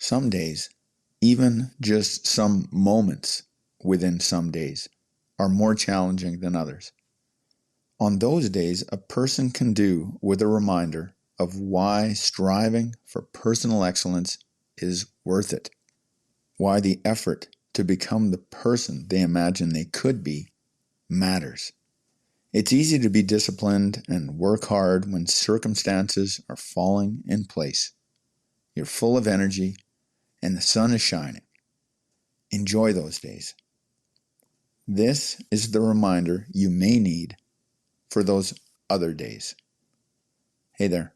Some days, even just some moments within some days, are more challenging than others. On those days, a person can do with a reminder of why striving for personal excellence is worth it, why the effort to become the person they imagine they could be matters. It's easy to be disciplined and work hard when circumstances are falling in place. You're full of energy and the sun is shining. Enjoy those days. This is the reminder you may need for those other days. Hey there,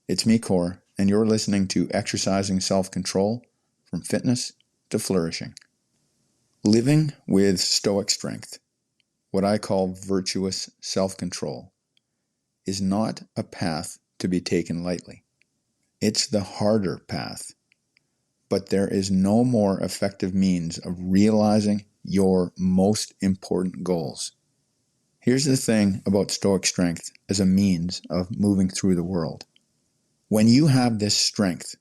it's me, Core, and you're listening to Exercising Self-Control from Fitness to Flourishing. Living with Stoic Strength, what I call virtuous self-control, is not a path to be taken lightly. It's the harder path, but there is no more effective means of realizing your most important goals. Here's the thing about Stoic Strength as a means of moving through the world. When you have this strength,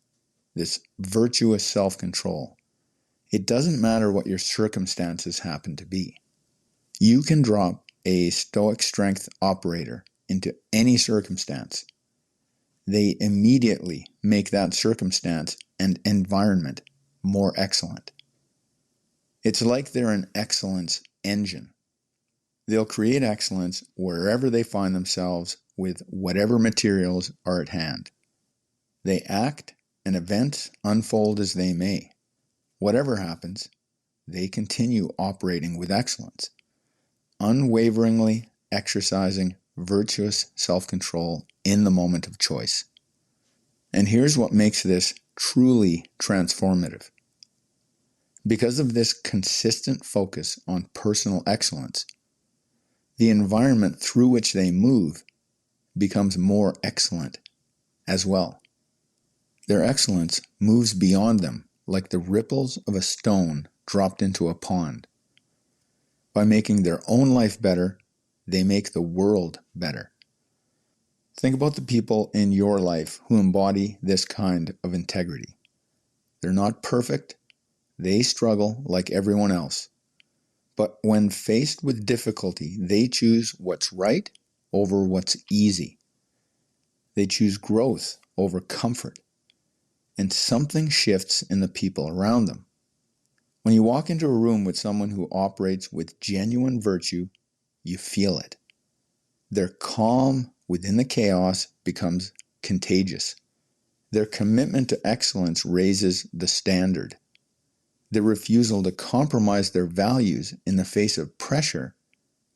this virtuous self-control, it doesn't matter what your circumstances happen to be. You can drop a Stoic Strength Operator into any circumstance. They immediately make that circumstance and environment more excellent. It's like they're an excellence engine. They'll create excellence wherever they find themselves with whatever materials are at hand. They act and events unfold as they may. Whatever happens, they continue operating with excellence, unwaveringly exercising virtuous self-control in the moment of choice. And here's what makes this truly transformative. Because of this consistent focus on personal excellence, the environment through which they move becomes more excellent as well. Their excellence moves beyond them like the ripples of a stone dropped into a pond. By making their own life better, they make the world better. Think about the people in your life who embody this kind of integrity. They're not perfect. They struggle like everyone else. But when faced with difficulty, they choose what's right over what's easy. They choose growth over comfort. And something shifts in the people around them. When you walk into a room with someone who operates with genuine virtue, you feel it. Their calm within the chaos becomes contagious. Their commitment to excellence raises the standard. Their refusal to compromise their values in the face of pressure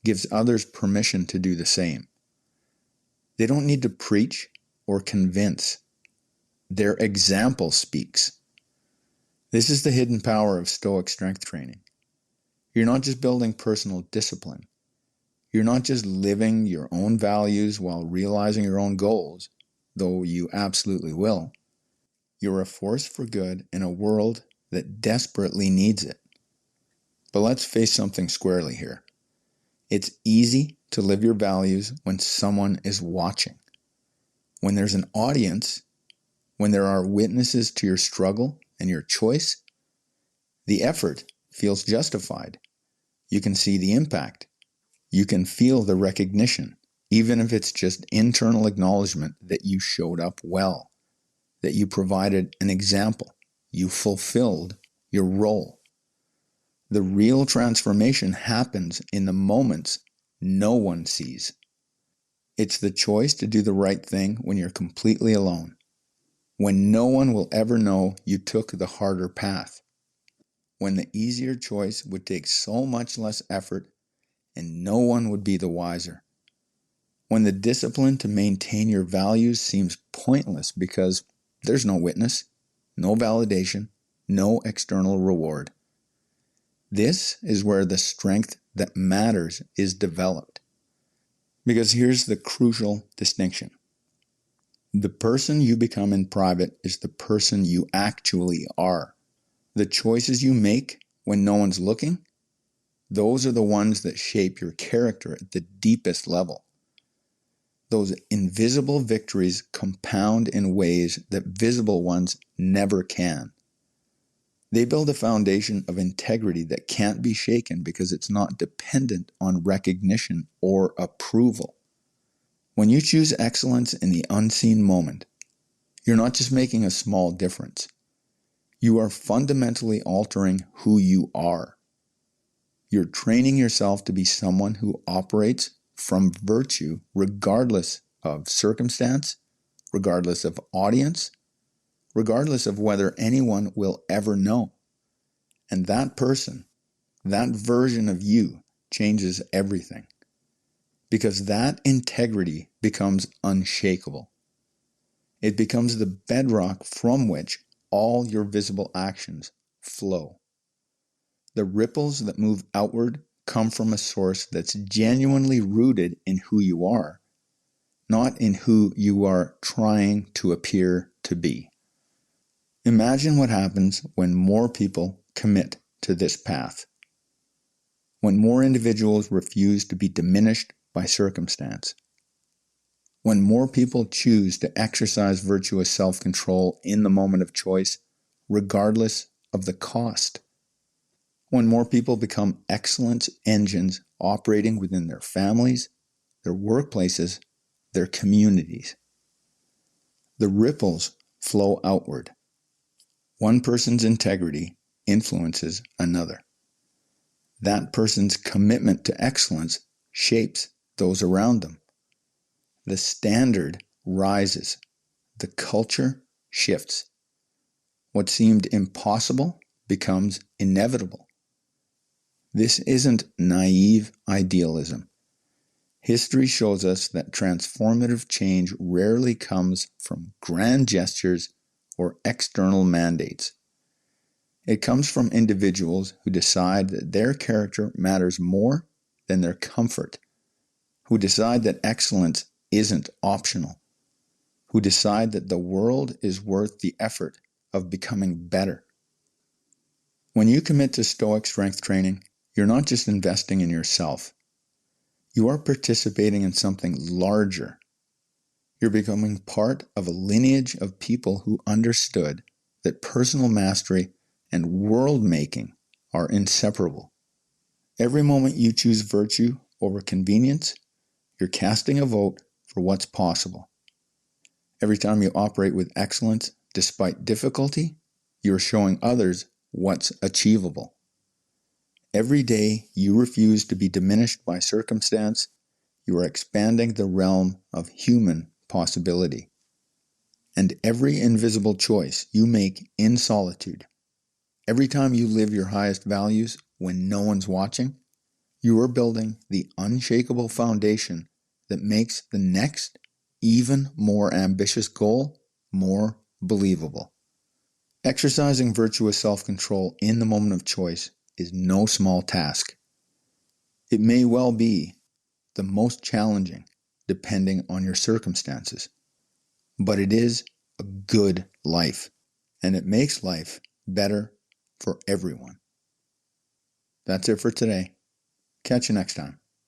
gives others permission to do the same. They don't need to preach or convince. Their example speaks. This is the hidden power of Stoic strength training. You're not just building personal discipline. You're not just living your own values while realizing your own goals, though you absolutely will. You're a force for good in a world that desperately needs it. But let's face something squarely here. It's easy to live your values when someone is watching. When there's an audience, when there are witnesses to your struggle and your choice, the effort feels justified. You can see the impact. You can feel the recognition, even if it's just internal acknowledgement that you showed up well, that you provided an example, you fulfilled your role. The real transformation happens in the moments no one sees. It's the choice to do the right thing when you're completely alone, when no one will ever know you took the harder path, when the easier choice would take so much less effort and no one would be the wiser, when the discipline to maintain your values seems pointless because there's no witness, no validation, no external reward. This is where the strength that matters is developed. Because here's the crucial distinction. The person you become in private is the person you actually are. The choices you make when no one's looking, those are the ones that shape your character at the deepest level. Those invisible victories compound in ways that visible ones never can. They build a foundation of integrity that can't be shaken because it's not dependent on recognition or approval. When you choose excellence in the unseen moment, you're not just making a small difference. You are fundamentally altering who you are. You're training yourself to be someone who operates from virtue regardless of circumstance, regardless of audience, regardless of whether anyone will ever know. And that person, that version of you, changes everything. Because that integrity becomes unshakable. It becomes the bedrock from which all your visible actions flow. The ripples that move outward come from a source that's genuinely rooted in who you are, not in who you are trying to appear to be. Imagine what happens when more people commit to this path. When more individuals refuse to be diminished by circumstance. When more people choose to exercise virtuous self-control in the moment of choice, regardless of the cost. When more people become excellence engines operating within their families, their workplaces, their communities. The ripples flow outward. One person's integrity influences another. That person's commitment to excellence shapes those around them. The standard rises. The culture shifts. What seemed impossible becomes inevitable. This isn't naive idealism. History shows us that transformative change rarely comes from grand gestures or external mandates. It comes from individuals who decide that their character matters more than their comfort, who decide that excellence isn't optional, who decide that the world is worth the effort of becoming better. When you commit to Stoic strength training, you're not just investing in yourself. You are participating in something larger. You're becoming part of a lineage of people who understood that personal mastery and world-making are inseparable. Every moment you choose virtue over convenience, you're casting a vote for what's possible. Every time you operate with excellence despite difficulty, you're showing others what's achievable. Every day you refuse to be diminished by circumstance, you are expanding the realm of human possibility. And every invisible choice you make in solitude, every time you live your highest values when no one's watching, you are building the unshakable foundation that makes the next, even more ambitious goal more believable. Exercising virtuous self-control in the moment of choice is no small task. It may well be the most challenging, depending on your circumstances. But it is a good life, and it makes life better for everyone. That's it for today. Catch you next time.